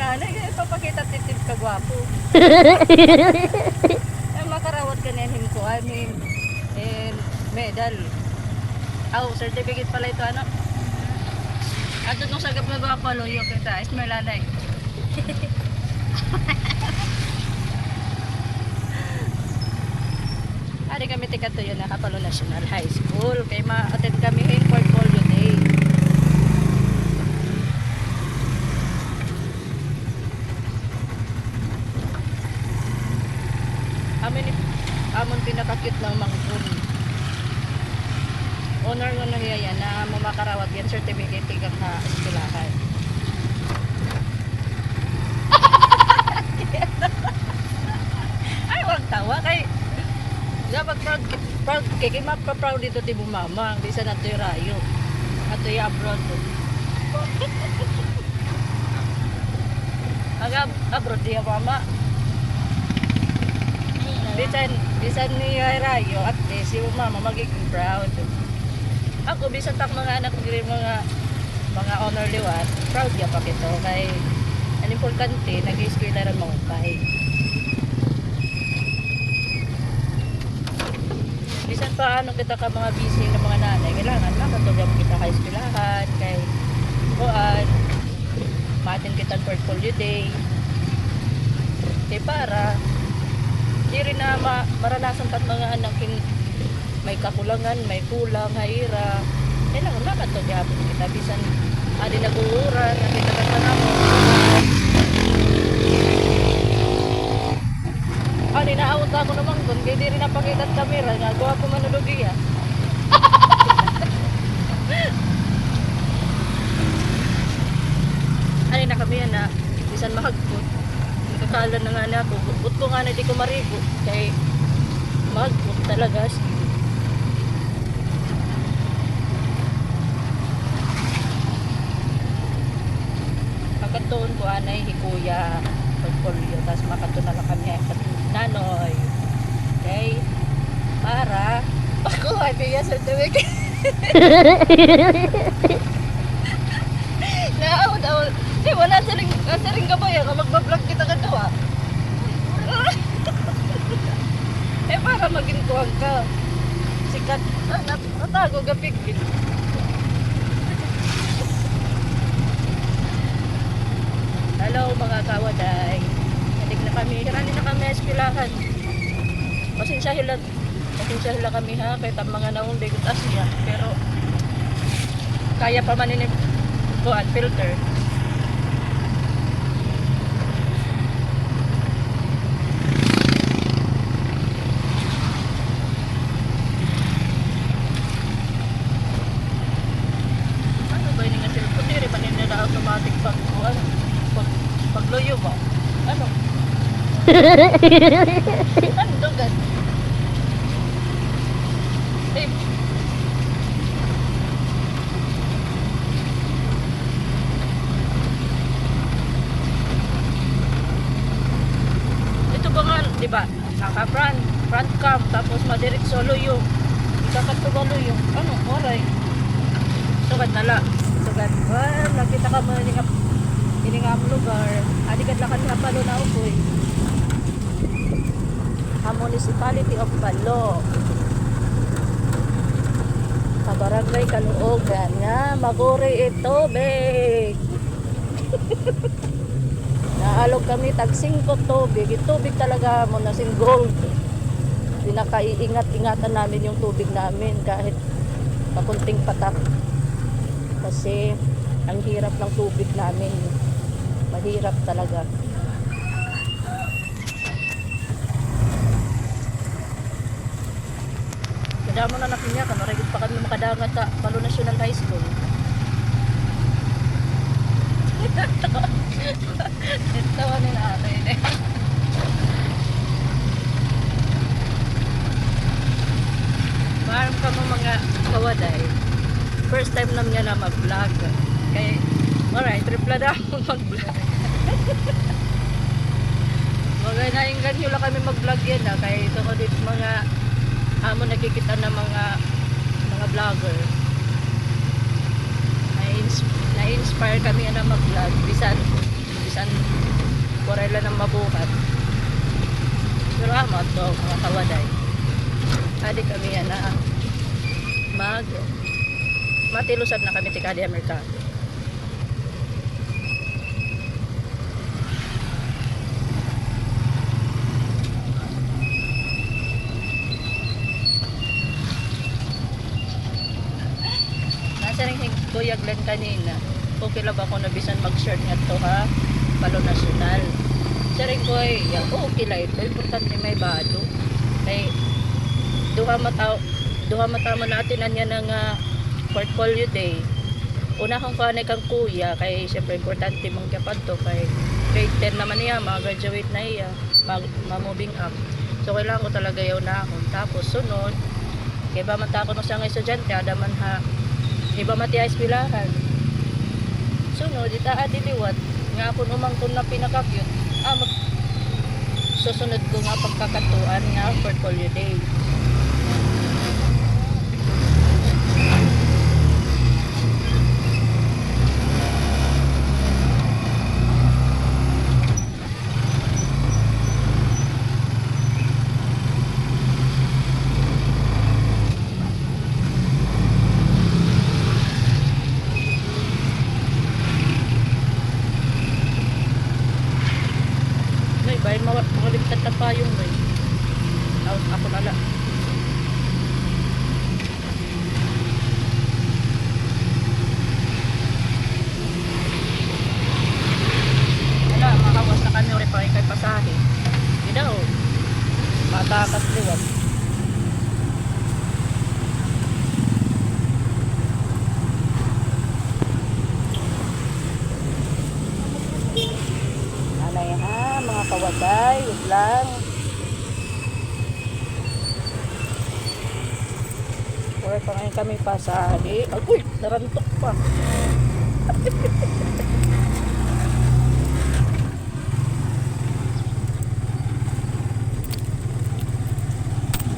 nanay, kaya papakita titip ka gwapo. Ay, makarawat ka na him ko, I mean, and medal. Aw, certificate pala ito, ano? At itong sagap na gwapo, loyo kita, ismelanay. Ari kami tikat to yun, Kapalo National High School. Kaya ma-attend kami yung portfolio day. Amon pinakakit ng mangkun. Honor nga nahiya yan na mamakarawat yan certificate kang ka-eskulakan. Ay, wag tawa kay dapat proud kay mapa-proud dito ti bumama bisa na to rayo ato yung abroad to. Abroad di mama bisan ni rayo at si mama magiging proud. Ako bisan tak mga anak diri mga honor liwat proud ya pa kito kay ang importante nag-eskwela ran mga upay. Bisan pa ano kita ka mga busy ng mga nanay, kailangan makatulog kita kay eskwelahan, kay buwan, ma-attend kita portfolio day. Kaya para di rin na maranasan pat mga anak may kakulangan, may kulang, hayira. Kailangan makatulog kita bisan adi nag-uuran, nakita ka sa namo. Ani naawat ako naman doon, kaya di rin napakita at kamera nga, gawa ko manulugi ah. Ani na kami yan na, bisan mahagpot. Nakakala na nga na ako, but ko nga na di ko marigo, kaya mahagpot talaga. Pagkatuon ko anay hikuya portfolio, tapos makatuon na lang kami nanoy. Okay? Para ako ay biya certificate. Naaw daw. Wala saring gabay nga magba-vlog kita kadto. Para maging tuwag ka. Sikat. Natago gapik. Hello mga kawaday. Na kami, karani na kami eskwelahan. Pasensya hila kami ha, kahit ang mga naong bigot asya, pero kaya pa maninip ko at filter. Ano ba yun nga cellphone? Hindi pa nila automatic pagloyo ba? Ano? Ano gan? Eh. Ito ba nga, di ba? Front cam, tapos madirik solo yung ikakatugalo yung ano, oray. Sugad nala. Sugad. Well, nakita ka mo ini nga ang lugar. Adigad lakan nga palo na ukoy. Municipality of Palo. Sa barangay Kaluogan nga maguri ito, big. Naalog kami tag 5 tubig. Itubig talaga mo na sing gold. Pinakaiingat-ingatan namin yung tubig namin kahit pakunting patak. Kasi ang hirap ng tubig namin. Mahirap talaga. Damo na nakinya ka, marigit pa kami makadagat sa Palo National High School. Tawa ni natin eh. Maram ka mo mga kawaday. First time naman niya na mag-vlog. Kaya, alright, tripla na ako mag-vlog. Mga nainggan nyo lang kami mag-vlog yan na. Kaya ito ko dito mga amo nakikita ng mga vlogger. Na-inspire kami na mag-vlog. Bisan bisan kurela ng mabuhat. Pero amat to mga kawaday. Adi kami yan na matilusad na kami tikadi Amerikano. Nasa rin Kuya Glenn kanina. Okay lang ba ako na bisan mag-shirt nga to ha? Palo nasyonal. Sa rin ko ay, okay lang ito. Importante may bado. Kay, duha matama natin anya ng portfolio day. Una kang kanay kang kuya. Kay, syempre, importante mong kapag to. Kay, grade 10 naman niya. Mag-graduate na iya. Mag-moving up. So, kailangan ko talaga yun na akong. Tapos, sunod. Kaya ba matako no siya ng estudyante. Adaman ha. Iba mati ay eskwelahan. Sunod, itaa diliwat. Nga ako umangkon na pinaka-cute. Susunod ko nga pagkakatuan nga portfolio day. Bayan maligtad na payong mo eh. Ako nala. Wala, makawas na kami ulit pa kay pasahe. Hindi daw. Matakas liwat. Mga kawaday, wait lang. Pwede pa ngayon kami pasahe. Uy, narantok pa.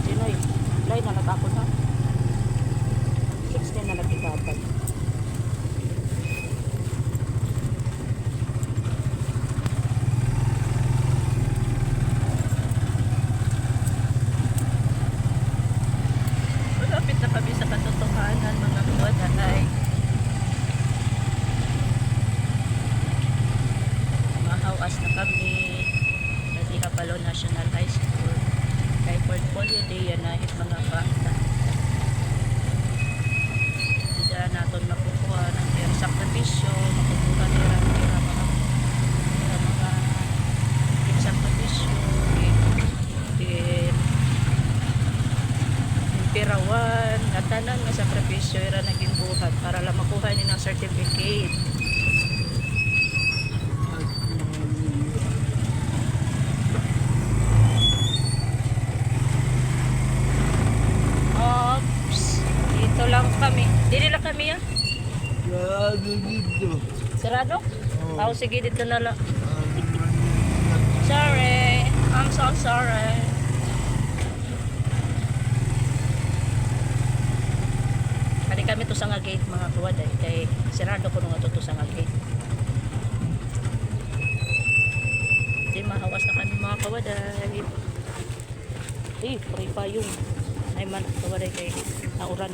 Sinoy, lay na natapon na. 16 na nagkikapag. Malapit na kami sa katotohanan mga kawaday. Mahawas na kami sa Dihapalo National High School. Kay portfolio day yan na mga bata. Hindi na natin makukuha ng sakripisyo, makukuha nila mga sakripisyo, pirawan, katanan nga sakripisyo ira naging buhat para lang makuha niyo ng certificate. Oops, dito lang kami. Dili lang kami ya? Sarado dito. Sarado? Oh, sige dito na lang. Sorry, I'm so sorry. Kami to sa nga gate mga kawaday kay sirado ko nga to sa nga gate. Di mahawas na kami mga kawaday. Free pa yung ay man kawaday kay nauran.